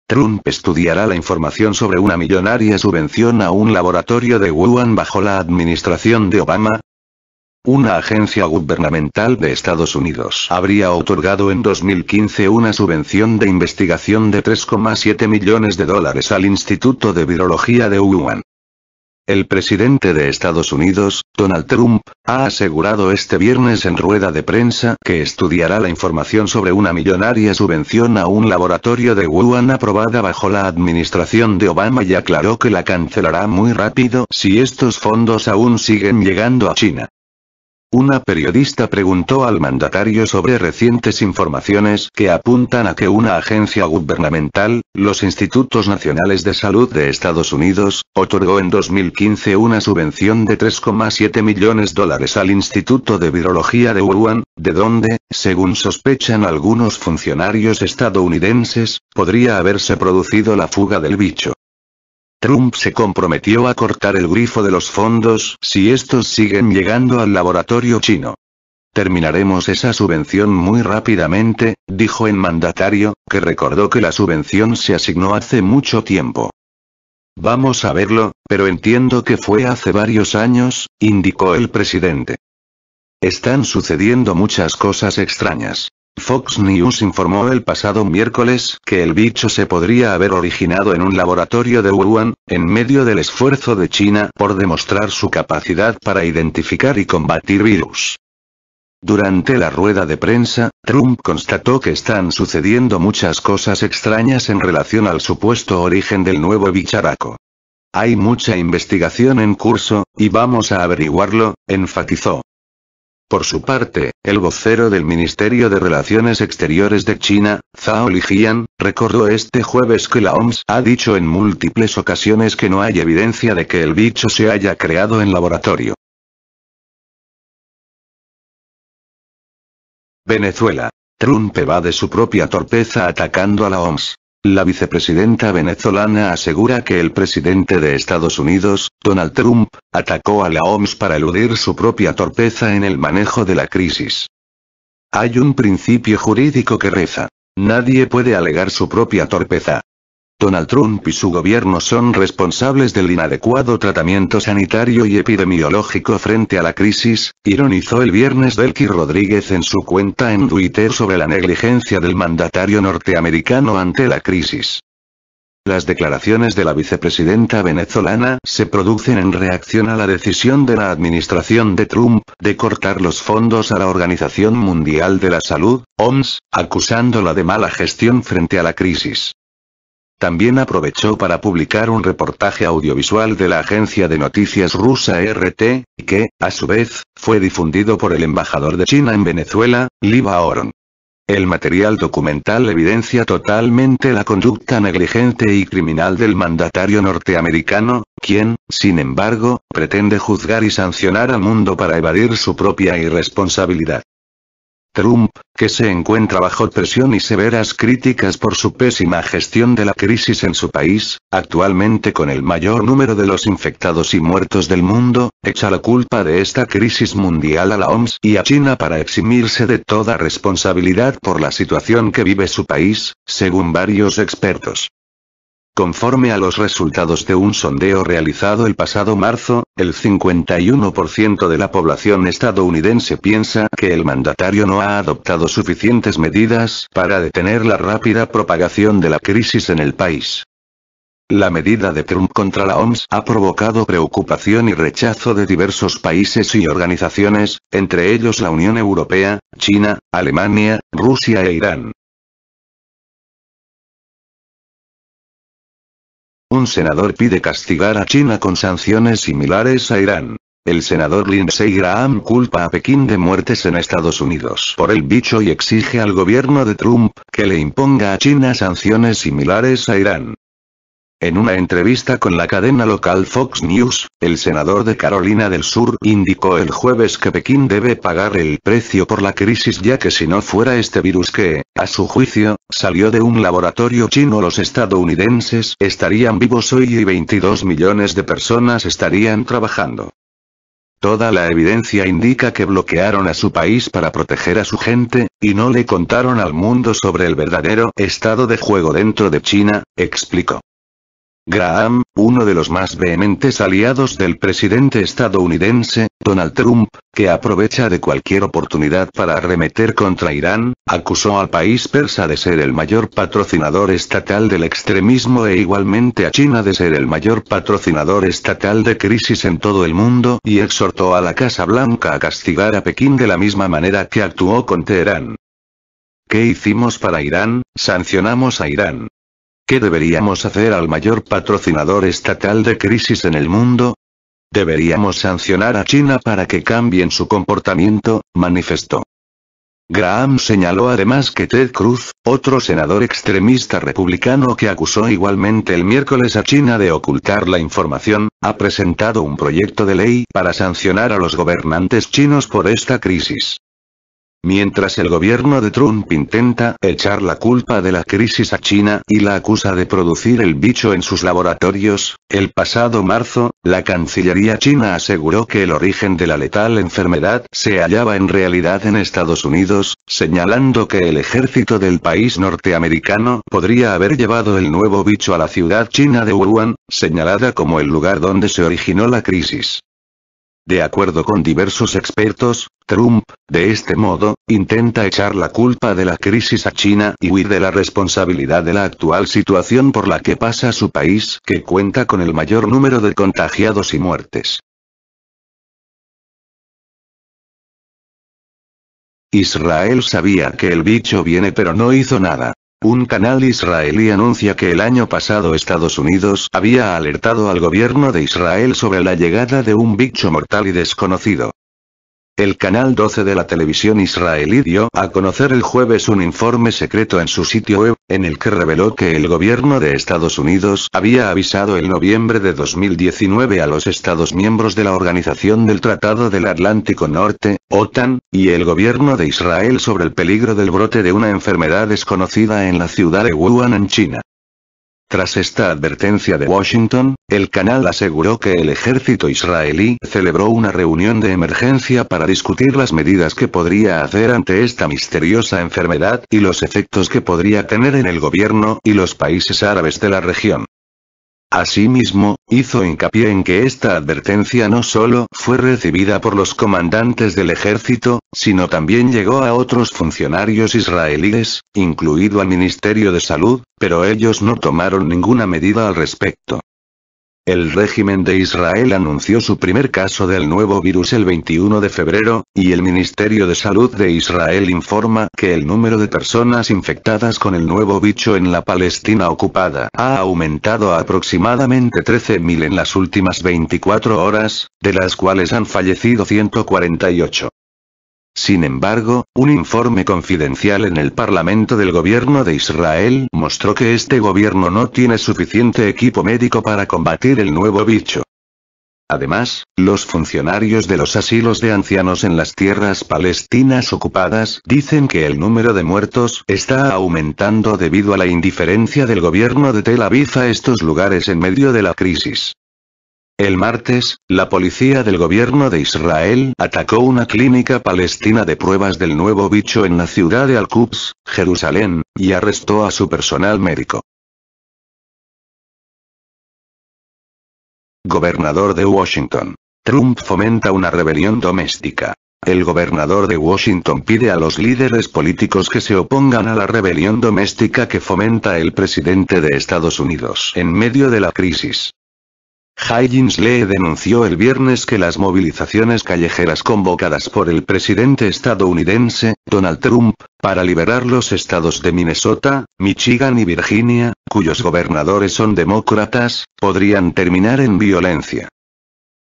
Trump estudiará la información sobre una millonaria subvención a un laboratorio de Wuhan bajo la administración de Obama. Una agencia gubernamental de Estados Unidos habría otorgado en 2015 una subvención de investigación de $3,7 millones al Instituto de Virología de Wuhan. El presidente de Estados Unidos, Donald Trump, ha asegurado este viernes en rueda de prensa que estudiará la información sobre una millonaria subvención a un laboratorio de Wuhan aprobada bajo la administración de Obama y aclaró que la cancelará muy rápido si estos fondos aún siguen llegando a China. Una periodista preguntó al mandatario sobre recientes informaciones que apuntan a que una agencia gubernamental, los Institutos Nacionales de Salud de Estados Unidos, otorgó en 2015 una subvención de $3,7 millones al Instituto de Virología de Wuhan, de donde, según sospechan algunos funcionarios estadounidenses, podría haberse producido la fuga del bicho. Trump se comprometió a cortar el grifo de los fondos si estos siguen llegando al laboratorio chino. Terminaremos esa subvención muy rápidamente, dijo el mandatario, que recordó que la subvención se asignó hace mucho tiempo. Vamos a verlo, pero entiendo que fue hace varios años, indicó el presidente. Están sucediendo muchas cosas extrañas. Fox News informó el pasado miércoles que el bicho se podría haber originado en un laboratorio de Wuhan, en medio del esfuerzo de China por demostrar su capacidad para identificar y combatir virus. Durante la rueda de prensa, Trump constató que están sucediendo muchas cosas extrañas en relación al supuesto origen del nuevo bicharraco. Hay mucha investigación en curso, y vamos a averiguarlo, enfatizó. Por su parte, el vocero del Ministerio de Relaciones Exteriores de China, Zhao Lijian, recordó este jueves que la OMS ha dicho en múltiples ocasiones que no hay evidencia de que el bicho se haya creado en laboratorio. Venezuela. Trump evade su propia torpeza atacando a la OMS. La vicepresidenta venezolana asegura que el presidente de Estados Unidos, Donald Trump, atacó a la OMS para eludir su propia torpeza en el manejo de la crisis. Hay un principio jurídico que reza: nadie puede alegar su propia torpeza. Donald Trump y su gobierno son responsables del inadecuado tratamiento sanitario y epidemiológico frente a la crisis, ironizó el viernes Delcy Rodríguez en su cuenta en Twitter sobre la negligencia del mandatario norteamericano ante la crisis. Las declaraciones de la vicepresidenta venezolana se producen en reacción a la decisión de la administración de Trump de cortar los fondos a la Organización Mundial de la Salud, OMS, acusándola de mala gestión frente a la crisis. También aprovechó para publicar un reportaje audiovisual de la agencia de noticias rusa RT, que, a su vez, fue difundido por el embajador de China en Venezuela, Li Baoron. El material documental evidencia totalmente la conducta negligente y criminal del mandatario norteamericano, quien, sin embargo, pretende juzgar y sancionar al mundo para evadir su propia irresponsabilidad. Trump, que se encuentra bajo presión y severas críticas por su pésima gestión de la crisis en su país, actualmente con el mayor número de los infectados y muertos del mundo, echa la culpa de esta crisis mundial a la OMS y a China para eximirse de toda responsabilidad por la situación que vive su país, según varios expertos. Conforme a los resultados de un sondeo realizado el pasado marzo, el 51% de la población estadounidense piensa que el mandatario no ha adoptado suficientes medidas para detener la rápida propagación de la crisis en el país. La medida de Trump contra la OMS ha provocado preocupación y rechazo de diversos países y organizaciones, entre ellos la Unión Europea, China, Alemania, Rusia e Irán. Un senador pide castigar a China con sanciones similares a Irán. El senador Lindsey Graham culpa a Pekín de muertes en Estados Unidos por el bicho y exige al gobierno de Trump que le imponga a China sanciones similares a Irán. En una entrevista con la cadena local Fox News, el senador de Carolina del Sur indicó el jueves que Pekín debe pagar el precio por la crisis, ya que si no fuera este virus que, a su juicio, salió de un laboratorio chino, los estadounidenses estarían vivos hoy y 22 millones de personas estarían trabajando. Toda la evidencia indica que bloquearon a su país para proteger a su gente, y no le contaron al mundo sobre el verdadero estado de juego dentro de China, explicó. Graham, uno de los más vehementes aliados del presidente estadounidense, Donald Trump, que aprovecha de cualquier oportunidad para arremeter contra Irán, acusó al país persa de ser el mayor patrocinador estatal del extremismo e igualmente a China de ser el mayor patrocinador estatal de crisis en todo el mundo y exhortó a la Casa Blanca a castigar a Pekín de la misma manera que actuó con Teherán. ¿Qué hicimos para Irán? Sancionamos a Irán. ¿Qué deberíamos hacer al mayor patrocinador estatal de crisis en el mundo? Deberíamos sancionar a China para que cambien su comportamiento, manifestó. Graham señaló además que Ted Cruz, otro senador extremista republicano que acusó igualmente el miércoles a China de ocultar la información, ha presentado un proyecto de ley para sancionar a los gobernantes chinos por esta crisis. Mientras el gobierno de Trump intenta echar la culpa de la crisis a China y la acusa de producir el bicho en sus laboratorios, el pasado marzo, la Cancillería china aseguró que el origen de la letal enfermedad se hallaba en realidad en Estados Unidos, señalando que el ejército del país norteamericano podría haber llevado el nuevo bicho a la ciudad china de Wuhan, señalada como el lugar donde se originó la crisis. De acuerdo con diversos expertos, Trump, de este modo, intenta echar la culpa de la crisis a China y huir de la responsabilidad de la actual situación por la que pasa su país, que cuenta con el mayor número de contagiados y muertes. Israel sabía que el bicho viene pero no hizo nada. Un canal israelí anuncia que el año pasado Estados Unidos había alertado al gobierno de Israel sobre la llegada de un bicho mortal y desconocido. El canal 12 de la televisión israelí dio a conocer el jueves un informe secreto en su sitio web, en el que reveló que el gobierno de Estados Unidos había avisado en noviembre de 2019 a los Estados miembros de la Organización del Tratado del Atlántico Norte, OTAN, y el gobierno de Israel sobre el peligro del brote de una enfermedad desconocida en la ciudad de Wuhan en China. Tras esta advertencia de Washington, el canal aseguró que el ejército israelí celebró una reunión de emergencia para discutir las medidas que podría hacer ante esta misteriosa enfermedad y los efectos que podría tener en el gobierno y los países árabes de la región. Asimismo, hizo hincapié en que esta advertencia no solo fue recibida por los comandantes del ejército, sino también llegó a otros funcionarios israelíes, incluido al Ministerio de Salud, pero ellos no tomaron ninguna medida al respecto. El régimen de Israel anunció su primer caso del nuevo virus el 21 de febrero, y el Ministerio de Salud de Israel informa que el número de personas infectadas con el nuevo bicho en la Palestina ocupada ha aumentado a aproximadamente 13.000 en las últimas 24 horas, de las cuales han fallecido 148. Sin embargo, un informe confidencial en el Parlamento del Gobierno de Israel mostró que este gobierno no tiene suficiente equipo médico para combatir el nuevo bicho. Además, los funcionarios de los asilos de ancianos en las tierras palestinas ocupadas dicen que el número de muertos está aumentando debido a la indiferencia del gobierno de Tel Aviv a estos lugares en medio de la crisis. El martes, la policía del gobierno de Israel atacó una clínica palestina de pruebas del nuevo bicho en la ciudad de Al-Quds, Jerusalén, y arrestó a su personal médico. Gobernador de Washington. Trump fomenta una rebelión doméstica. El gobernador de Washington pide a los líderes políticos que se opongan a la rebelión doméstica que fomenta el presidente de Estados Unidos en medio de la crisis. Higgins Lee denunció el viernes que las movilizaciones callejeras convocadas por el presidente estadounidense, Donald Trump, para liberar los estados de Minnesota, Michigan y Virginia, cuyos gobernadores son demócratas, podrían terminar en violencia.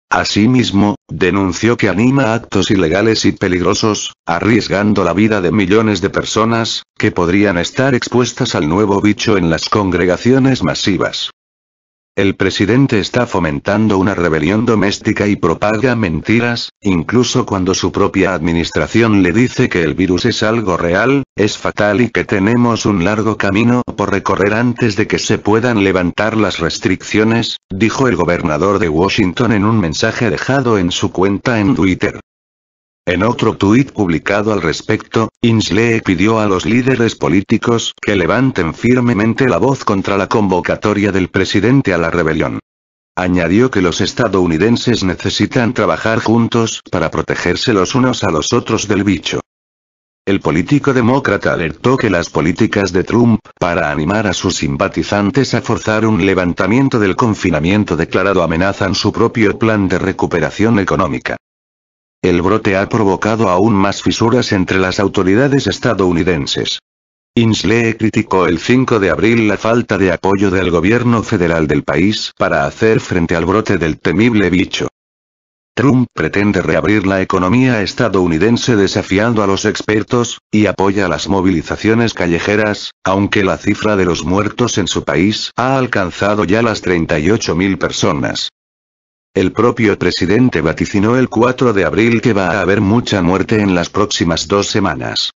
Asimismo, denunció que anima actos ilegales y peligrosos, arriesgando la vida de millones de personas, que podrían estar expuestas al nuevo bicho en las congregaciones masivas. El presidente está fomentando una rebelión doméstica y propaga mentiras, incluso cuando su propia administración le dice que el virus es algo real, es fatal y que tenemos un largo camino por recorrer antes de que se puedan levantar las restricciones, dijo el gobernador de Washington en un mensaje dejado en su cuenta en Twitter. En otro tuit publicado al respecto, Inslee pidió a los líderes políticos que levanten firmemente la voz contra la convocatoria del presidente a la rebelión. Añadió que los estadounidenses necesitan trabajar juntos para protegerse los unos a los otros del bicho. El político demócrata alertó que las políticas de Trump para animar a sus simpatizantes a forzar un levantamiento del confinamiento declarado amenazan su propio plan de recuperación económica. El brote ha provocado aún más fisuras entre las autoridades estadounidenses. Inslee criticó el 5 de abril la falta de apoyo del gobierno federal del país para hacer frente al brote del temible bicho. Trump pretende reabrir la economía estadounidense desafiando a los expertos, y apoya las movilizaciones callejeras, aunque la cifra de los muertos en su país ha alcanzado ya las 38.000 personas. El propio presidente vaticinó el 4 de abril que va a haber mucha muerte en las próximas 2 semanas.